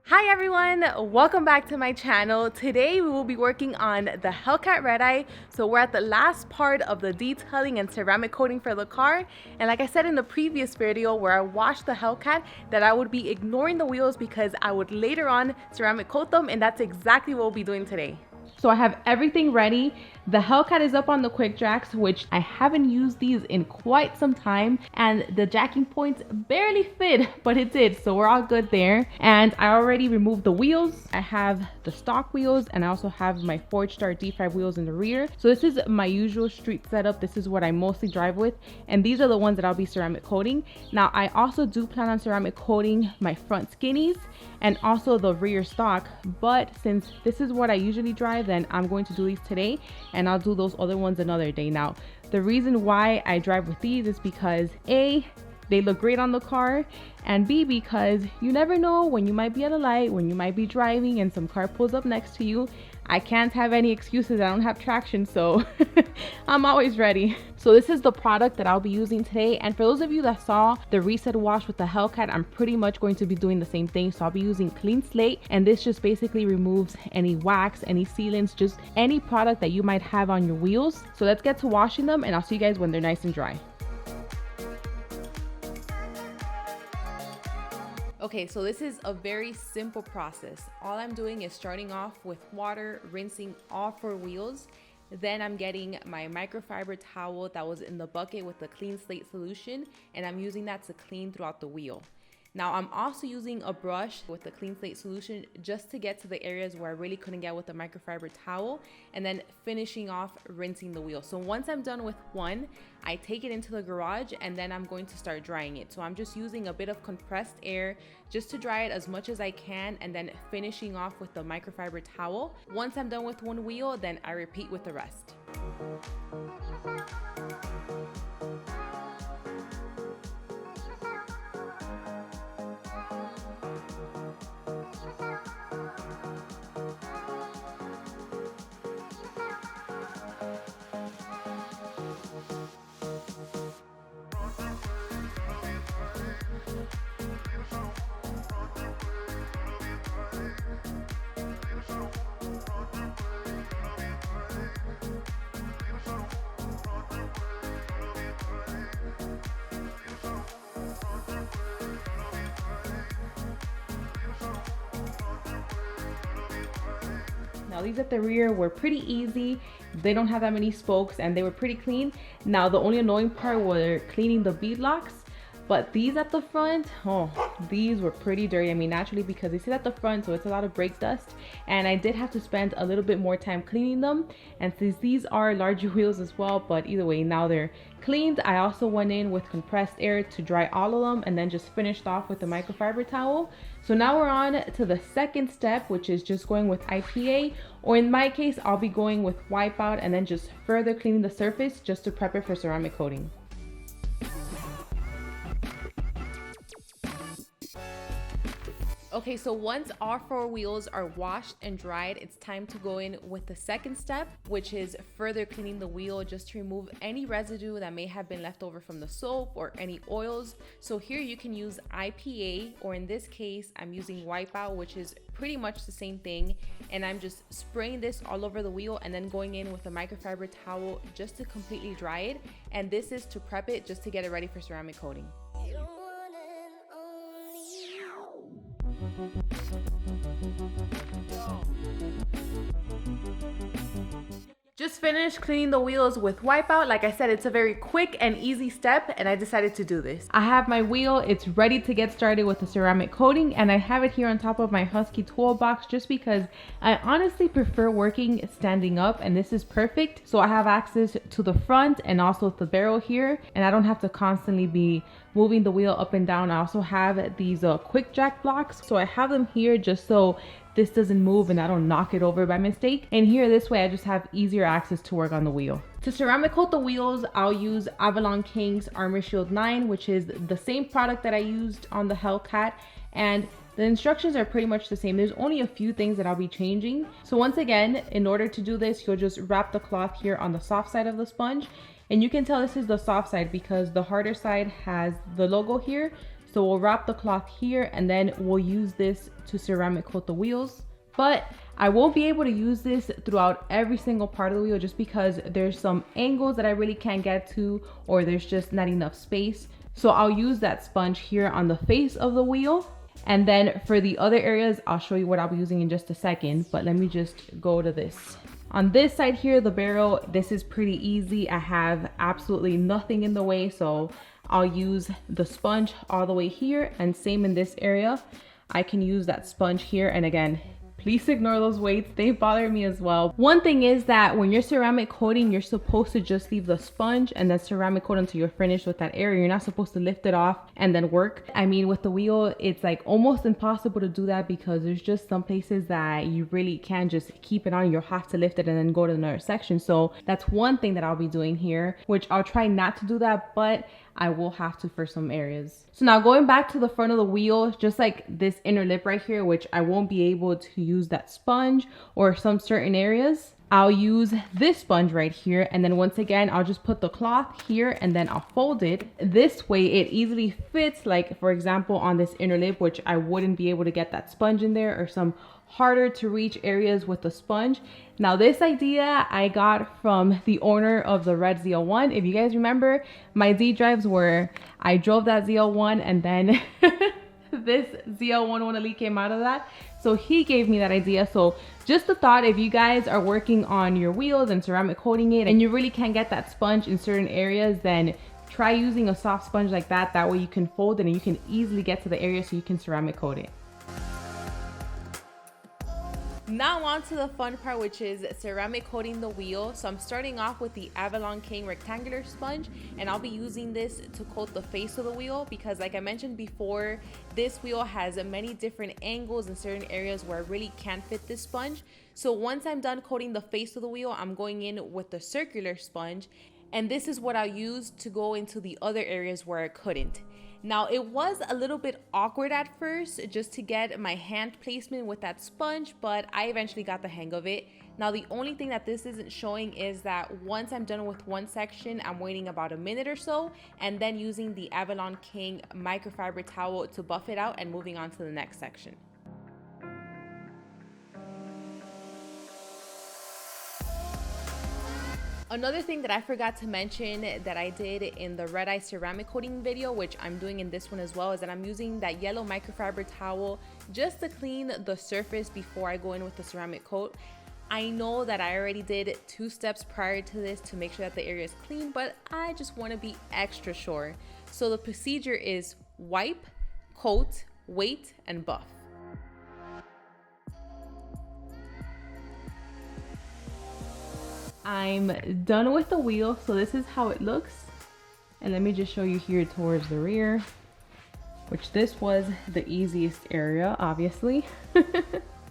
Hi everyone, welcome back to my channel. Today we will be working on the Hellcat Red Eye. So we're at the last part of the detailing and ceramic coating for the car. And like I said in the previous video where I washed the Hellcat, that I would be ignoring the wheels because I would later on ceramic coat them, and that's exactly what we'll be doing today. So I have everything ready. The Hellcat is up on the quick jacks, which I haven't used these in quite some time, and the jacking points barely fit, but it did, so we're all good there. And I already removed the wheels. I have the stock wheels, and I also have my Forge Star D5 wheels in the rear. So this is my usual street setup. This is what I mostly drive with, and these are the ones that I'll be ceramic coating. Now I also do plan on ceramic coating my front skinnies and also the rear stock, but since this is what I usually drive, then I'm going to do these today, and I'll do those other ones another day. Now, the reason why I drive with these is because A, they look great on the car, and B, because you never know when you might be at a light, when you might be driving and some car pulls up next to you. I can't have any excuses. I don't have traction, so I'm always ready. So this is the product that I'll be using today. And for those of you that saw the reset wash with the Hellcat, I'm pretty much going to be doing the same thing. So I'll be using Clean Slate, and this just basically removes any wax, any sealants, just any product that you might have on your wheels. So let's get to washing them, and I'll see you guys when they're nice and dry. Okay, so this is a very simple process. All I'm doing is starting off with water, rinsing all four wheels. Then I'm getting my microfiber towel that was in the bucket with the Clean Slate solution, and I'm using that to clean throughout the wheel. Now I'm also using a brush with the Clean Slate solution just to get to the areas where I really couldn't get with the microfiber towel, and then finishing off rinsing the wheel. So once I'm done with one, I take it into the garage, and then I'm going to start drying it. So I'm just using a bit of compressed air just to dry it as much as I can, and then finishing off with the microfiber towel. Once I'm done with one wheel, then I repeat with the rest. Now these at the rear were pretty easy. They don't have that many spokes, and they were pretty clean. Now the only annoying part were cleaning the bead locks, but these at the front, oh, these were pretty dirty. I mean, naturally, because they sit at the front, so it's a lot of brake dust, and I did have to spend a little bit more time cleaning them. And since these are larger wheels as well, but either way, now they're cleaned. I also went in with compressed air to dry all of them, and then just finished off with the microfiber towel. So now we're on to the second step, which is just going with IPA, or in my case, I'll be going with Wipeout, and then just further cleaning the surface just to prep it for ceramic coating. Okay, so once all four wheels are washed and dried, it's time to go in with the second step, which is further cleaning the wheel just to remove any residue that may have been left over from the soap or any oils. So here you can use IPA, or in this case, I'm using Wipeout, which is pretty much the same thing. And I'm just spraying this all over the wheel and then going in with a microfiber towel just to completely dry it. And this is to prep it just to get it ready for ceramic coating. Just finished cleaning the wheels with Wipeout. Like I said, it's a very quick and easy step, and I decided to do this. I have my wheel, it's ready to get started with the ceramic coating, and I have it here on top of my Husky toolbox just because I honestly prefer working standing up, and this is perfect. So I have access to the front and also the barrel here, and I don't have to constantly be moving the wheel up and down. I also have these quick jack blocks, so I have them here just so this doesn't move and I don't knock it over by mistake. And here, this way, I just have easier access to work on the wheel. To ceramic coat the wheels, I'll use Avalon King's Armor Shield 9, which is the same product that I used on the Hellcat, and the instructions are pretty much the same. There's only a few things that I'll be changing. So once again, in order to do this, you'll just wrap the cloth here on the soft side of the sponge. And you can tell this is the soft side because the harder side has the logo here. So we'll wrap the cloth here and then we'll use this to ceramic coat the wheels. But I won't be able to use this throughout every single part of the wheel just because there's some angles that I really can't get to, or there's just not enough space. So I'll use that sponge here on the face of the wheel. And then for the other areas, I'll show you what I'll be using in just a second, but let me just go to this. On this side here, the barrel, this is pretty easy. I have absolutely nothing in the way, so I'll use the sponge all the way here, and same in this area. I can use that sponge here, and again, please ignore those weights, they bother me as well. One thing is that when you're ceramic coating, you're supposed to just leave the sponge and then ceramic coat until you're finished with that area. You're not supposed to lift it off and then work. I mean, with the wheel, it's like almost impossible to do that because there's just some places that you really can't just keep it on. You'll have to lift it and then go to another section. So that's one thing that I'll be doing here, which I'll try not to do that, but I will have to for some areas. So now going back to the front of the wheel, just like this inner lip right here, which I won't be able to use that sponge or some certain areas, I'll use this sponge right here. And then once again, I'll just put the cloth here and then I'll fold it. This way it easily fits, like for example, on this inner lip, which I wouldn't be able to get that sponge in there, or some harder to reach areas with the sponge. Now this idea I got from the owner of the red ZL1. If you guys remember, my Z drives were, I drove that ZL1 and then this ZL1 came out of that. So he gave me that idea. So just a thought, if you guys are working on your wheels and ceramic coating it and you really can't get that sponge in certain areas, then try using a soft sponge like that. That way you can fold it and you can easily get to the area so you can ceramic coat it. Now on to the fun part, which is ceramic coating the wheel. So I'm starting off with the Avalon King rectangular sponge, and I'll be using this to coat the face of the wheel because, like I mentioned before, this wheel has many different angles in certain areas where I really can't fit this sponge. So once I'm done coating the face of the wheel, I'm going in with the circular sponge, and this is what I'll use to go into the other areas where I couldn't. Now it was a little bit awkward at first just to get my hand placement with that sponge, but I eventually got the hang of it. Now the only thing that this isn't showing is that once I'm done with one section, I'm waiting about a minute or so and then using the Avalon King microfiber towel to buff it out and moving on to the next section. Another thing that I forgot to mention that I did in the red eye ceramic coating video, which I'm doing in this one as well, is that I'm using that yellow microfiber towel just to clean the surface before I go in with the ceramic coat. I know that I already did 2 steps prior to this to make sure that the area is clean, but I just want to be extra sure. So the procedure is wipe, coat, wait, and buff. I'm done with the wheel, so this is how it looks. And let me just show you here towards the rear, which this was the easiest area, obviously.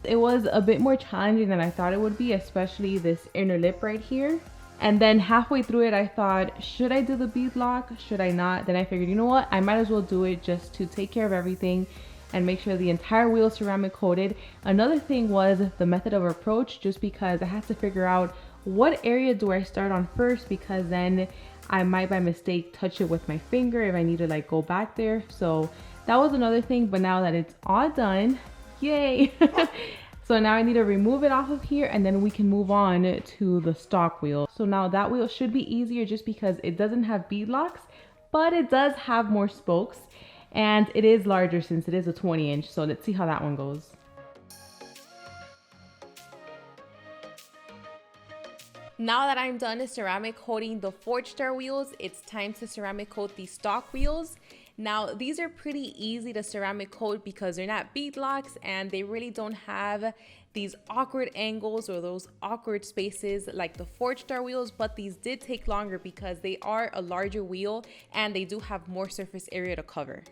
It was a bit more challenging than I thought it would be, especially this inner lip right here. And then halfway through it, I thought, should I do the bead lock? Should I not? Then I figured, you know what? I might as well do it just to take care of everything and make sure the entire wheel is ceramic coated. Another thing was the method of approach, just because I had to figure out what area do I start on first, because then I might by mistake touch it with my finger if I need to like go back there. So that was another thing, but now that it's all done, yay. So now I need to remove it off of here and then we can move on to the stock wheel. So now that wheel should be easier just because it doesn't have bead locks, but it does have more spokes and it is larger since it is a 20-inch. So let's see how that one goes. Now that I'm done ceramic coating the Forge Star wheels, it's time to ceramic coat the stock wheels. Now these are pretty easy to ceramic coat because they're not bead locks and they really don't have these awkward angles or those awkward spaces like the Forge Star wheels, but these did take longer because they are a larger wheel and they do have more surface area to cover.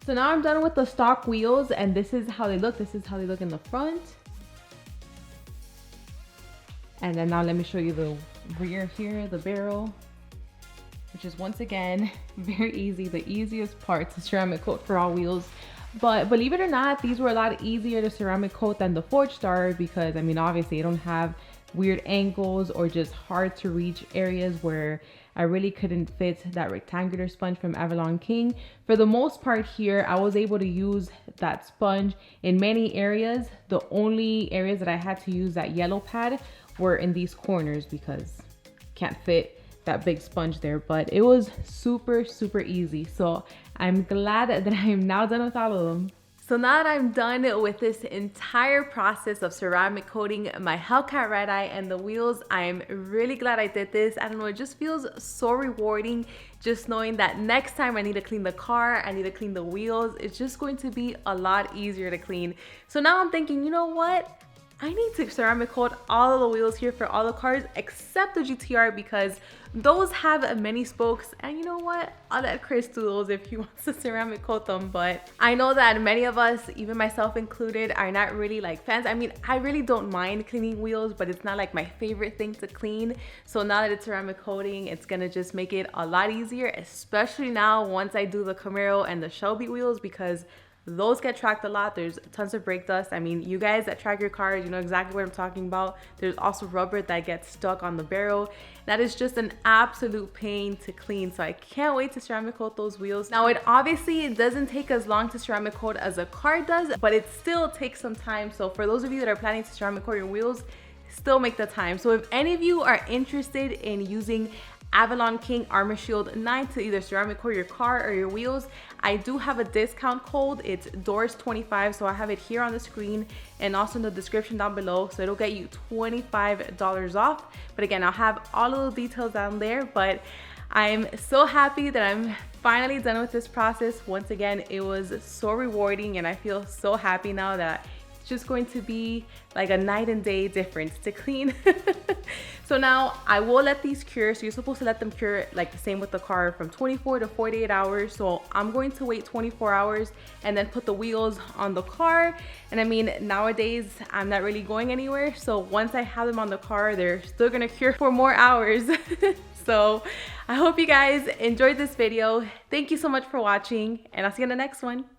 So now I'm done with the stock wheels, and this is how they look. This is how they look in the front. And then now let me show you the rear here, the barrel, which is once again very easy, the easiest part to ceramic coat for all wheels. But believe it or not, these were a lot easier to ceramic coat than the Forge Star, because I mean obviously you don't have weird angles or just hard to reach areas where I really couldn't fit that rectangular sponge from Avalon King. For the most part here, I was able to use that sponge in many areas. The only areas that I had to use that yellow pad were in these corners because can't fit that big sponge there, but it was super easy. So I'm glad that I'm now done with all of them. So now that I'm done with this entire process of ceramic coating my Hellcat Red Eye and the wheels, I'm really glad I did this. I don't know, it just feels so rewarding just knowing that next time I need to clean the car, I need to clean the wheels, it's just going to be a lot easier to clean. So now I'm thinking, you know what? I need to ceramic coat all of the wheels here for all the cars except the GTR, because those have many spokes, and you know what? I'll let Chris do those if he wants to ceramic coat them. But I know that many of us, even myself included, are not really like fans. I mean, I really don't mind cleaning wheels, but it's not like my favorite thing to clean. So now that it's ceramic coating, it's gonna just make it a lot easier, especially now once I do the Camaro and the Shelby wheels, because those get tracked a lot. There's tons of brake dust. I mean, you guys that track your cars, you know exactly what I'm talking about. There's also rubber that gets stuck on the barrel. That is just an absolute pain to clean. So I can't wait to ceramic coat those wheels. Now, it doesn't take as long to ceramic coat as a car does, but it still takes some time. So for those of you that are planning to ceramic coat your wheels, still make the time. So if any of you are interested in using Avalon King Armor Shield 9 to either ceramic coat your car or your wheels, I do have a discount code. It's DOORS25, so I have it here on the screen and also in the description down below, so it'll get you $25 off. But again, I'll have all of the details down there. But I'm so happy that I'm finally done with this process. Once again, it was so rewarding, and I feel so happy now that it's just going to be like a night and day difference to clean. So now I will let these cure. So you're supposed to let them cure like the same with the car from 24 to 48 hours. So I'm going to wait 24 hours and then put the wheels on the car. And I mean, nowadays I'm not really going anywhere. So once I have them on the car, they're still gonna cure for more hours. So I hope you guys enjoyed this video. Thank you so much for watching, and I'll see you in the next one.